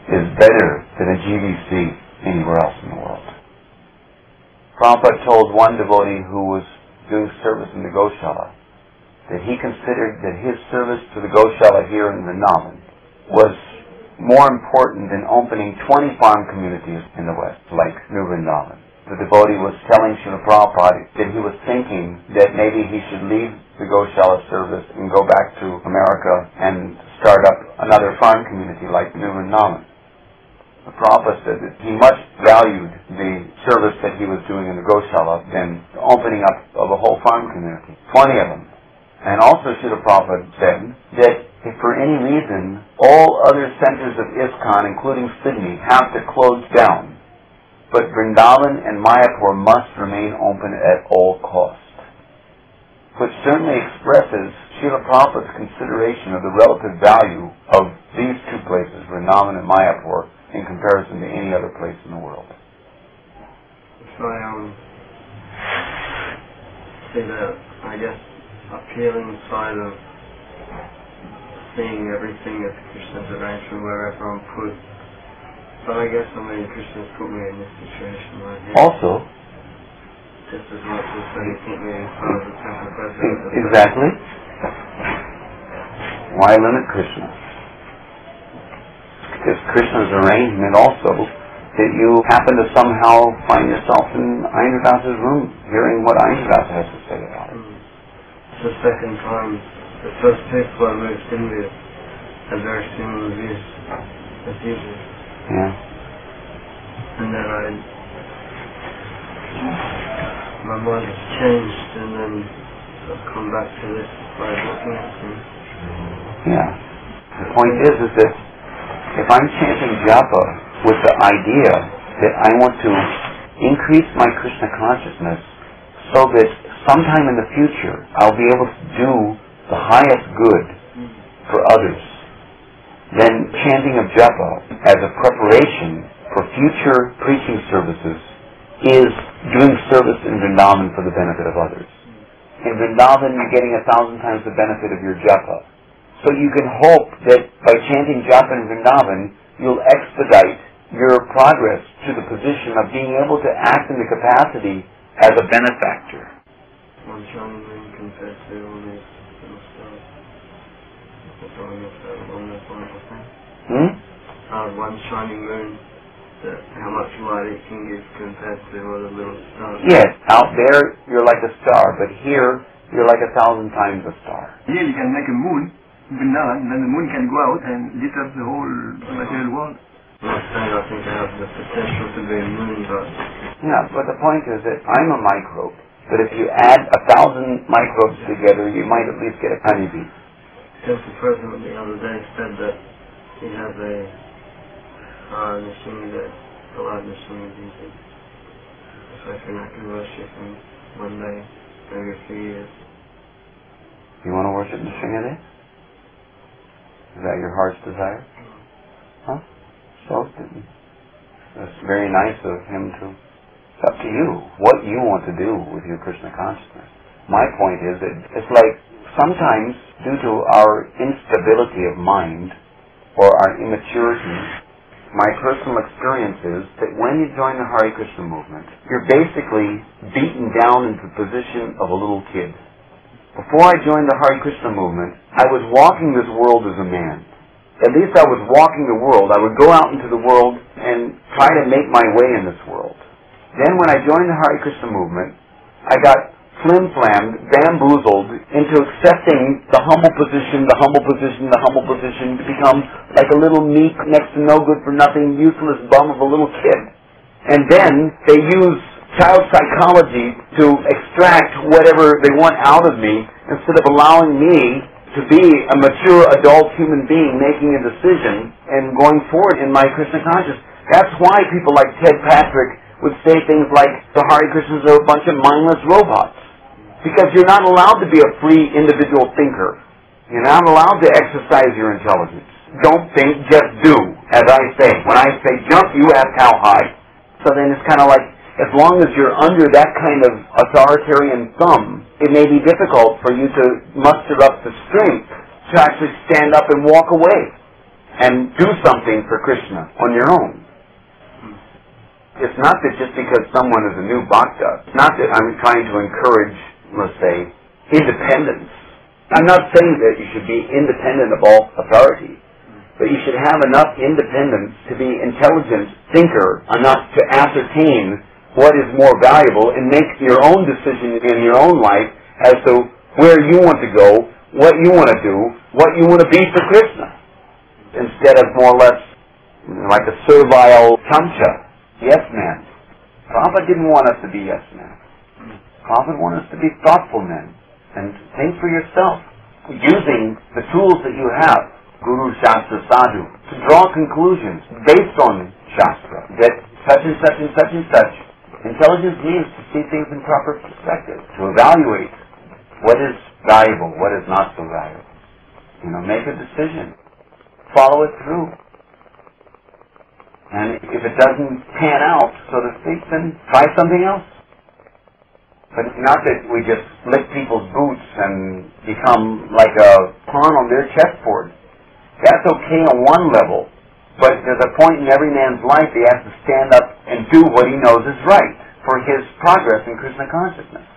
is better than a GVC anywhere else in the world. Prabhupada told one devotee who was doing service in the Goshala that he considered that his service to the Goshala here in Vrindavan was more important than opening 20 farm communities in the West, like New Vrindavan. The devotee was telling Srila Prabhupada that he was thinking that maybe he should leave the Goshala service and go back to America and start up another farm community like New Vrindavan. The Prabhupada said that he much valued the service that he was doing in the Goshala than the opening up of a whole farm community, 20 of them. And also Srila Prabhupada said that if for any reason all other centers of ISKCON, including Sydney, have to close down, but Vrindavan and Mayapur must remain open at all costs, which certainly expresses Srila Prabhupada's consideration of the relative value of these two places, Vrindavan and Mayapur, in comparison to any other place in the world. So I see the, appealing side of seeing everything as Krishna's arrangement wherever I'm put. But Krishna's put me in this situation right here. Also, just as much as when he put me in front of the temple president. Exactly. Why limit Krishna? It's Krishna's arrangement also that you happen to somehow find yourself in Aindra Das's room hearing what Aindra Das has to say about it. It's the second time. The first people I moved in with had very similar views as usual. Yeah. And then my mind has changed, and then I've come back to this by looking at things. Yeah. The point is that if I'm chanting japa with the idea that I want to increase my Krishna consciousness so that sometime in the future I'll be able to do the highest good for others, then chanting of japa as a preparation for future preaching services is doing service in Vrindavan for the benefit of others. In Vrindavan you're getting 1,000 times the benefit of your japa. So you can hope that by chanting japa in Vrindavan, you'll expedite your progress to the position of being able to act in the capacity as a benefactor. One shining moon compared to all these little stars. That's all I guess that wonderful thing. One shining moon, how much light it can give compared to all the little stars. Yes, out there you're like a star, but here you're like 1,000 times a star. Here you can make a moon, Vrindavan, and then the moon can go out and lit up the whole material world. I'm not saying I think I have the potential to be a moon, but... Yeah, but the point is that I'm a microbe. But if you add 1,000 microbes together, you might at least get a honeybee. The president the other day said that he has a machine that a lot of machines using. So I think I can worship him one day, maybe a few years. You want to worship Nrsimha? Is that your heart's desire? Huh? So, that's very nice of him to It's up to you what you want to do with your Krishna consciousness. My point is that it's like sometimes due to our instability of mind or our immaturity, my personal experience is that when you join the Hare Krishna movement, you're basically beaten down into the position of a little kid. Before I joined the Hare Krishna movement, I was walking this world as a man. At least I was walking the world. I would go out into the world and try to make my way in this world. Then when I joined the Hare Krishna movement, I got flim-flammed, bamboozled into accepting the humble position to become like a little meek, next to no good for nothing, useless bum of a little kid. And then they use child psychology to extract whatever they want out of me instead of allowing me to be a mature adult human being making a decision and going forward in my Krishna consciousness. That's why people like Ted Patrick would say things like the Hare Krishnas are a bunch of mindless robots. Because you're not allowed to be a free individual thinker. You're not allowed to exercise your intelligence. Don't think, just do, as I say. When I say jump, you ask how high. So then it's kind of like, as long as you're under that kind of authoritarian thumb, it may be difficult for you to muster up the strength to actually stand up and walk away and do something for Krishna on your own. It's not that just because someone is a new bhakta, it's not that I'm trying to encourage, let's say, independence. I'm not saying that you should be independent of all authority, but you should have enough independence to be intelligent thinker enough to ascertain what is more valuable and make your own decision in your own life as to where you want to go, what you want to do, what you want to be for Krishna, instead of more or less like a servile chamcha, yes man. Prabhupada didn't want us to be yes men. Prabhupada wanted us to be thoughtful men and think for yourself, using the tools that you have, Guru, Shastra, Sadhu, to draw conclusions based on Shastra, that such and such and such and such. Intelligence means to see things in proper perspective, to evaluate what is valuable, what is not so valuable. Make a decision. Follow it through. And if it doesn't pan out, so to speak, then try something else. But it's not that we just lick people's boots and become like a pawn on their chessboard. That's okay on one level. But there's a point in every man's life he has to stand up and do what he knows is right for his progress in Krishna consciousness.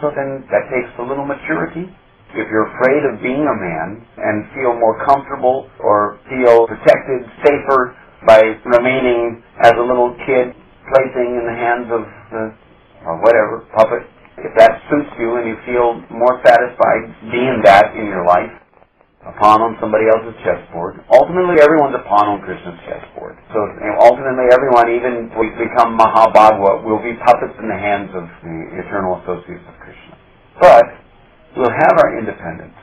So then that takes a little maturity. If you're afraid of being a man and feel more comfortable or feel protected, safer by remaining as a little kid placing in the hands of the, or whatever, puppet, if that suits you and you feel more satisfied being that in your life, a pawn on somebody else's chessboard. Ultimately, everyone's a pawn on Krishna's chessboard. So ultimately, everyone, even if we become Mahabhagava, will be puppets in the hands of the eternal associates of Krishna. But we'll have our independence.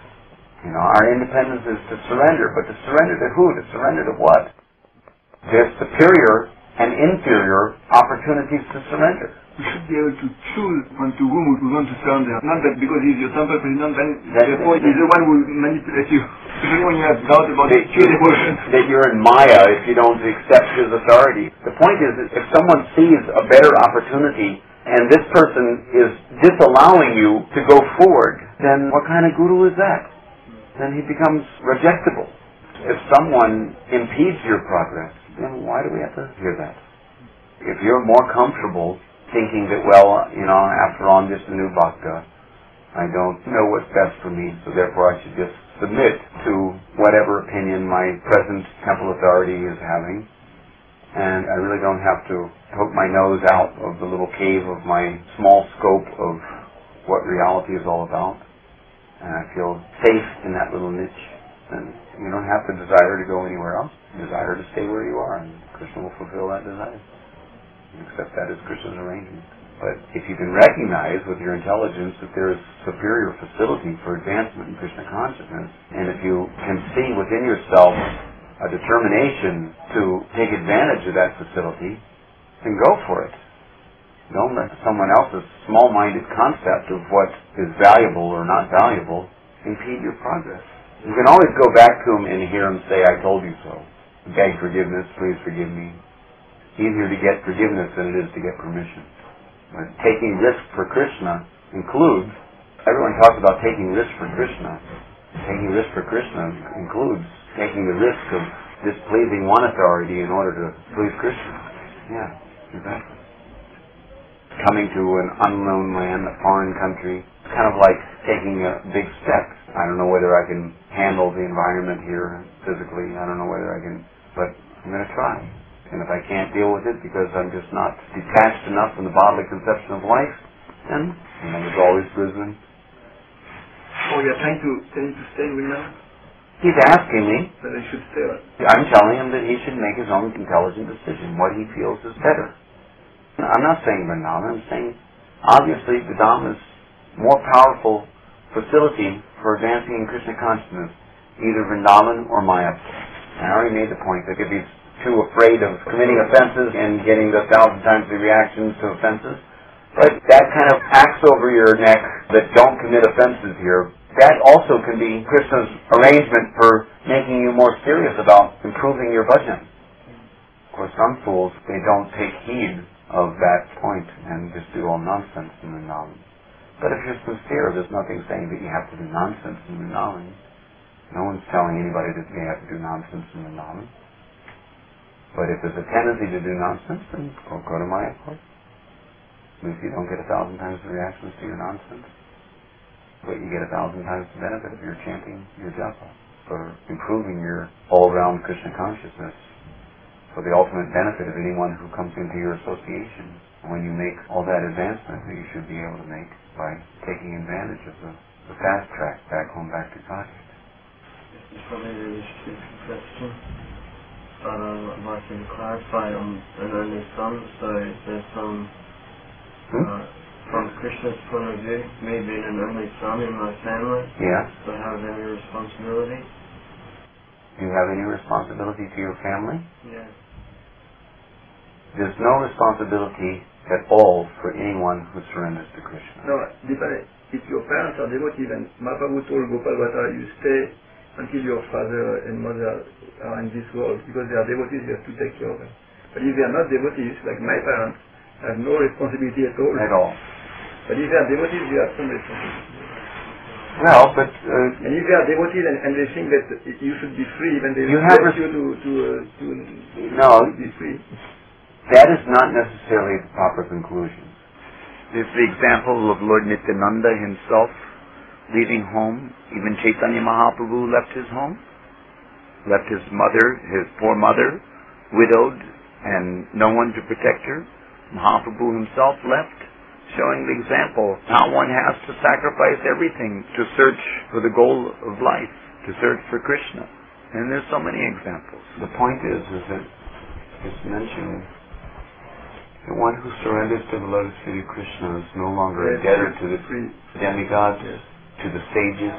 Our independence is to surrender. But to surrender to who? To surrender to what? There's superior and inferior opportunities to surrender. You should be able to choose when to whom we want to surrender. Not that because he's your temple president, then therefore he's the one who will manipulate you. Especially when you have doubt about his emotions. That you're in Maya if you don't accept his authority. The point is that if someone sees a better opportunity and this person is disallowing you to go forward, then what kind of guru is that? Then he becomes rejectable. If someone impedes your progress, then why do we have to hear that? If you're more comfortable thinking that, after all, I'm just a new bhakta, I don't know what's best for me, so therefore I should just submit to whatever opinion my present temple authority is having, and I really don't have to poke my nose out of the little cave of my small scope of what reality is all about, and I feel safe in that little niche, and you don't have to desire to go anywhere else. Desire to stay where you are, and Krishna will fulfill that desire. Accept that as Krishna's arrangement. But if you can recognize with your intelligence that there is superior facility for advancement in Krishna consciousness, and if you can see within yourself a determination to take advantage of that facility, then go for it. Don't let someone else's small-minded concept of what is valuable or not valuable impede your progress. You can always go back to him and hear him say, I told you so. Beg forgiveness, please forgive me. Easier to get forgiveness than it is to get permission. But taking risk for Krishna includes, everyone talks about taking risk for Krishna. Taking risk for Krishna includes taking the risk of displeasing one authority in order to please Krishna. Yeah, exactly. Coming to an unknown land, a foreign country, it's kind of like taking a big step. I don't know whether I can handle the environment here physically. I don't know whether I can, but I'm going to try. And if I can't deal with it because I'm just not detached enough from the bodily conception of life, then there's always wisdom. Oh, you're trying to tell him to stay with now? He's asking me. That he should stay. I'm telling him that he should make his own intelligent decision, what he feels is better. I'm not saying Vrindavan. I'm saying, obviously, the Dham is more powerful facility for advancing in Krishna consciousness, either Vrindavan or Mayapur. I already made the point that if he's too afraid of committing offenses and getting the 1,000 times the reactions to offenses, but that kind of axe over your neck that don't commit offenses here, that also can be Krishna's arrangement for making you more serious about improving your bhajan. Of course, some fools, they don't take heed of that point and just do all nonsense in Vrindavan. But if you're sincere, there's nothing saying that you have to do nonsense in Vrindavan. No one's telling anybody that they have to do nonsense in Vrindavan. But if there's a tendency to do nonsense, then go to Mayapur. At least you don't get 1,000 times the reactions to your nonsense. But you get 1,000 times the benefit of your chanting your japa, for improving your all-round Krishna consciousness, for the ultimate benefit of anyone who comes into your association. When you make all that advancement that you should be able to make by taking advantage of the fast track back home, back to Godhead. It's probably a really stupid question, but I'd like you to clarify on an only son, so there's some, from Krishna's point of view, me being an only son in my family, do I have any responsibility? Do you have any responsibility to your family? Yeah. There's no responsibility at all for anyone who surrenders to Krishna. No, depending. If your parents are devotees, and Mahaprabhu told Gopal Bhatta, you stay until your father and mother are in this world, because they are devotees, you have to take care of them. But if they are not devotees, like my parents, have no responsibility at all. At all. But if they are devotees, you have some responsibility. Well, but... and if they are devotees and they think that you should be free, then they will let you to be free. That is not necessarily the proper conclusion. There's the example of Lord Nityananda himself leaving home. Even Chaitanya Mahaprabhu left his home, left his mother, his poor mother, widowed, and no one to protect her. Mahaprabhu himself left, showing the example how one has to sacrifice everything to search for the goal of life, to search for Krishna. And there's so many examples. The point is that it's mentioned the one who surrenders to the lotus feet of Krishna is no longer indebted to the demigods, to the sages,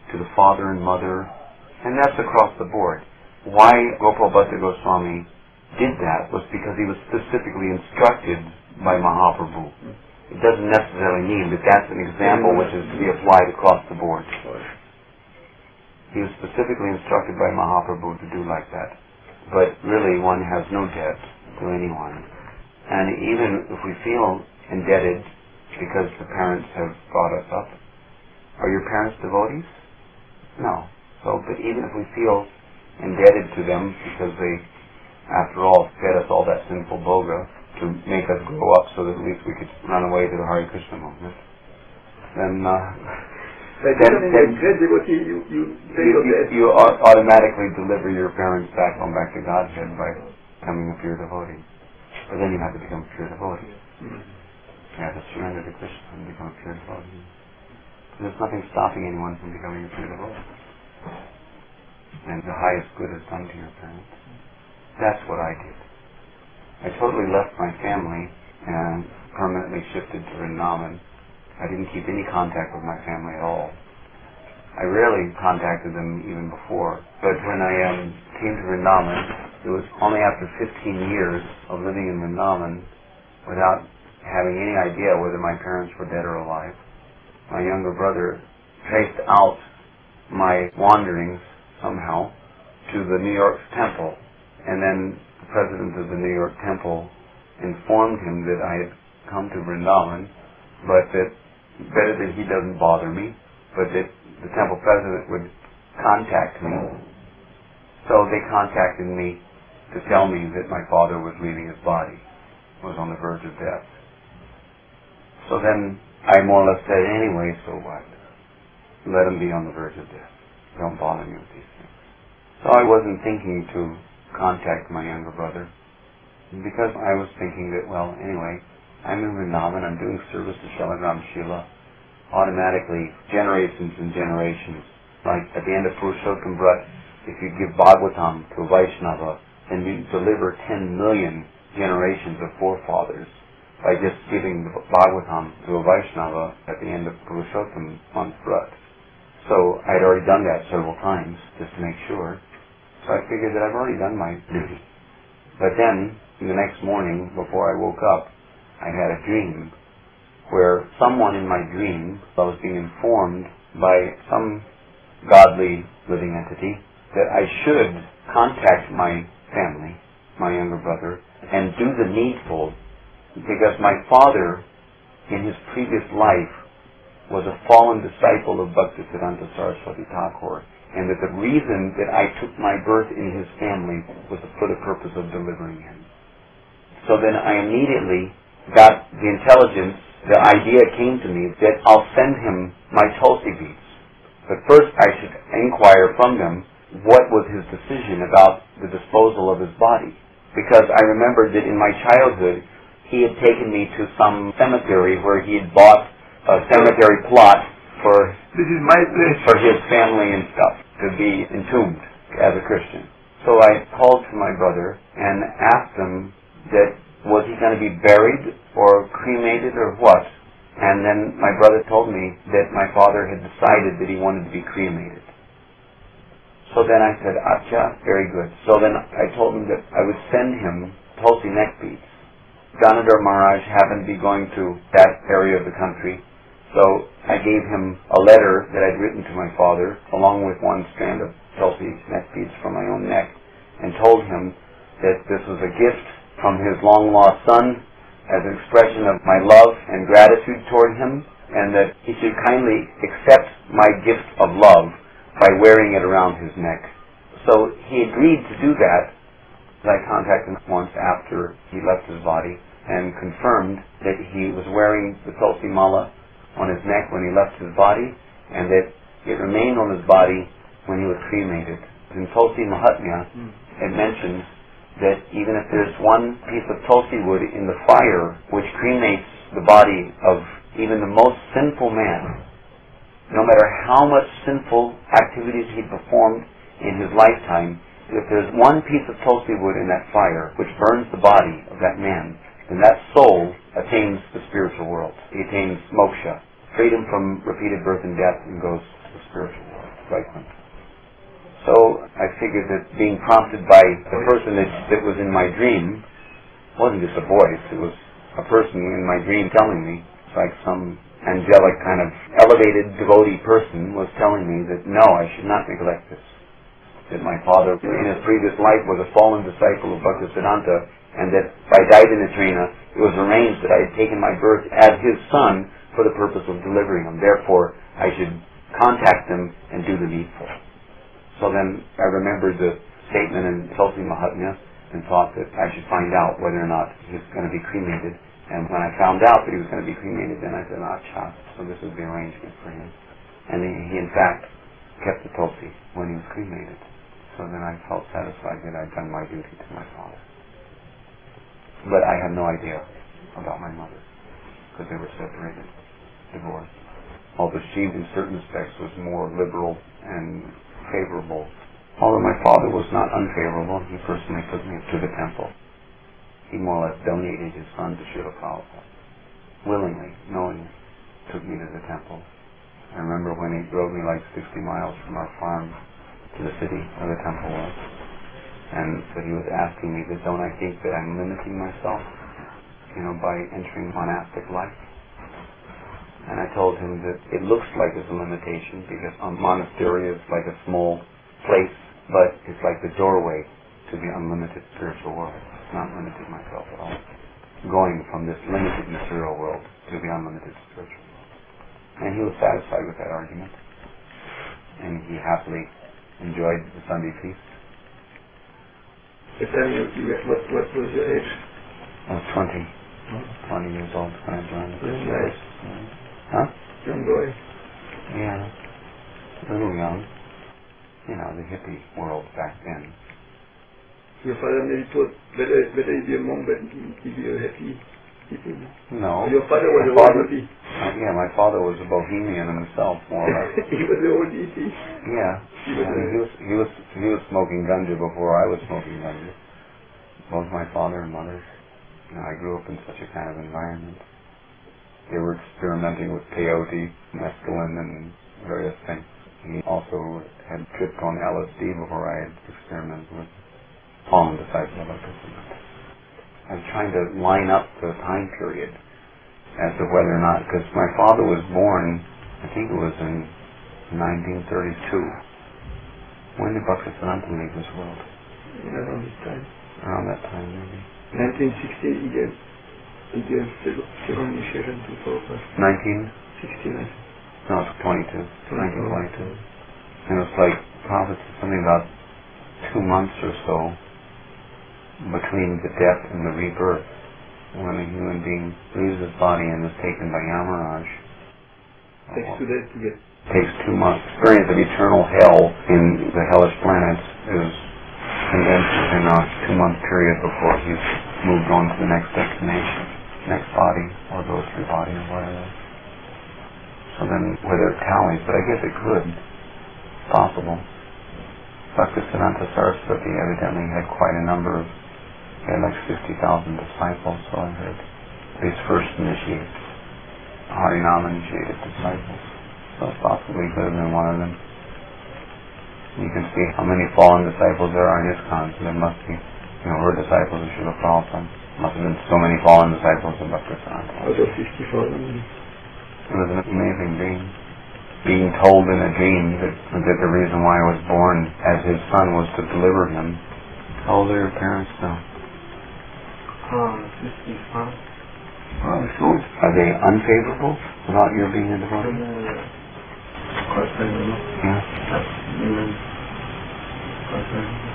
to the father and mother, and that's across the board. Why Gopal Bhatta Goswami did that was because he was specifically instructed by Mahaprabhu. It doesn't necessarily mean that that's an example which is to be applied across the board. He was specifically instructed by Mahaprabhu to do like that. But really, one has no debt to anyone. And even if we feel indebted because the parents have brought us up, are your parents devotees? No. But even if we feel indebted to them because they, after all, fed us all that sinful bhoga to make us grow up so that at least we could run away to the Hare Krishna movement, then you automatically deliver your parents back home, back to Godhead by becoming a pure devotee. But then you have to become a pure devotee. You have to surrender to Krishna and become a pure devotee. There's nothing stopping anyone from becoming a pure devotee. And the highest good is done to your parents. That's what I did. I totally left my family and permanently shifted to Vrindavan. I didn't keep any contact with my family at all. I rarely contacted them even before. But when I came to Vrindavan, it was only after 15 years of living in Vrindavan without having any idea whether my parents were dead or alive. My younger brother traced out my wanderings somehow to the New York temple, and then the president of the New York temple informed him that I had come to Vrindavan, but that better that he doesn't bother me, but that the temple president would contact me. So they contacted me to tell me that my father was leaving his body, was on the verge of death. So then I more or less said, anyway, so what? Let him be on the verge of death. Don't bother me with these things. So I wasn't thinking to contact my younger brother, because I was thinking that, well, anyway, I'm in Vrindavan, I'm doing service to Shalagram Shila. Automatically, generations and generations, like at the end of Purushottam Brat, if you give Bhagavatam to a Vaishnava, then you deliver 10 million generations of forefathers by just giving the Bhagavatam to a Vaishnava at the end of Purushottam month Brat. So I'd already done that several times, just to make sure. So I figured that I've already done my duty. But then, the next morning, before I woke up, I had a dream where someone in my dream, I was being informed by some godly living entity that I should contact my family, my younger brother, and do the needful, because my father, in his previous life, was a fallen disciple of Bhaktisiddhanta Saraswati Thakur, and that the reason that I took my birth in his family was for the purpose of delivering him. So then I immediately got the intelligence, the idea came to me that I'll send him my Tulsi beads. But first I should inquire from them what was his decision about the disposal of his body. Because I remembered that in my childhood he had taken me to some cemetery where he had bought a cemetery plot for This is my place. for his family and stuff to be entombed as a Christian. So I called to my brother and asked him that was he going to be buried or cremated or what? And then my brother told me that my father had decided that he wanted to be cremated. So then I said, Acha, very good. So then I told him that I would send him Tulsi neck beads. Ganadhar Maharaj happened to be going to that area of the country, so I gave him a letter that I'd written to my father, along with one strand of Tulsi neck beads from my own neck, and told him that this was a gift from his long-lost son as an expression of my love and gratitude toward him, and that he should kindly accept my gift of love by wearing it around his neck. So he agreed to do that. I contacted him once after he left his body and confirmed that he was wearing the Tulsi Mala on his neck when he left his body, and that it remained on his body when he was cremated. In Tulsi Mahatmya, it mentions that even if there's one piece of Tulsi wood in the fire which cremates the body of even the most sinful man, no matter how much sinful activities he performed in his lifetime, if there's one piece of Tulsi wood in that fire which burns the body of that man, then that soul attains the spiritual world. He attains moksha, freedom from repeated birth and death, and goes to the spiritual world. Right. So I figured that being prompted by the person that was in my dream wasn't just a voice, it was a person in my dream telling me. It's like some angelic kind of elevated devotee person was telling me that no, I should not neglect this. That my father in his previous life was a fallen disciple of Bhaktisiddhanta, and that by Daidanyatrena it was arranged that I had taken my birth as his son for the purpose of delivering him. Therefore, I should contact him and do the needful. So then I remembered the statement in Tulsi Mahatmya and thought that I should find out whether or not he was going to be cremated. And when I found out that he was going to be cremated, then I said, Acha, so this is the arrangement for him. And he in fact kept the Tulsi when he was cremated. So then I felt satisfied that I'd done my duty to my father. But I had no idea about my mother, because they were separated, divorced. Although she, in certain respects, was more liberal and favorable. Although my father was not unfavorable, he personally took me to the temple. He more or less donated his son to Srila Prabhupada. Willingly, knowingly, took me to the temple. I remember when he drove me like 60 miles from our farm to the city where the temple was. And so he was asking me that don't I think that I'm limiting myself, by entering monastic life? And I told him that it looks like it's a limitation because a monastery is like a small place, but it's like the doorway to the unlimited spiritual world. It's not limiting myself at all. going from this limited material world to the unlimited spiritual world. And he was satisfied with that argument. And he happily enjoyed the Sunday feast. What was your age? I was 20 years old when I joined the Christian Nice. Huh? Young boy. Yeah. A little young. You know, the hippie world back then. Your father maybe thought better he be a monk than he be a hippie. No. Your father was a old hippie. Yeah, my father was a bohemian himself, more or less. He was a old hippie. Yeah. He was smoking ganja before I was smoking ganja. Both my father and mother. You know, I grew up in such a kind of environment. They were experimenting with peyote, mescaline, and various things. He also had tripped on LSD before I had experimented with fallen disciple of Aindra. I was trying to line up the time period as to whether or not, because my father was born, I think it was in 1932. When did Bhaktisiddhanta leave this world? Around this time. Around that time, maybe. 1960, he gave second initiation to Prabhupada. 19? 69. No, it's 22. 1922. And it was like, probably something about 2 months or so between the death and the rebirth, when a human being leaves his body and is taken by Yamaraj. Takes 2 days to get. Takes 2 months. Experience of eternal hell in the hellish planets is condensed in a 2-month period before he's moved on to the next destination, next body, or ghostly body, or whatever. So then, whether it tallies, but I guess it could. It's possible. Bhaktisiddhanta Saraswati evidently had quite a number of, he had like 50,000 disciples, so I heard. His first initiated, Harinam initiated disciples. So it's possibly could have been one of them. You can see how many fallen disciples there are in ISKCON. So there must be, her disciples who should have fallen from. Must have been so many fallen disciples of Bhaktisiddhanta. Out of 54. It was an amazing dream. Being told in a dream that the reason why I was born as his son was to deliver him. How old are your parents now? 55. So are they unfavorable about your being a devotee? Quite favorable. Yeah. Quite favorable.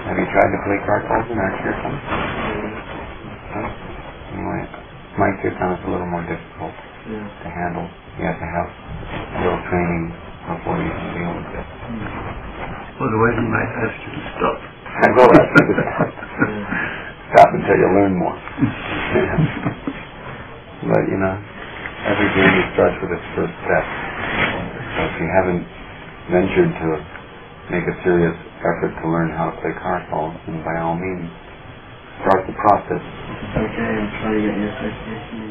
Have you tried to play cartels in our kirtan? My kirtan is a little more difficult to handle. You have to have a little training before you can deal with it. Otherwise he might ask you to stop. I will ask you to stop. Stop until you learn more. But every journey starts with its first step. So if you haven't ventured to make a serious effort to learn how to play cartels, then by all means, start the process. Okay, I'm trying to get your association.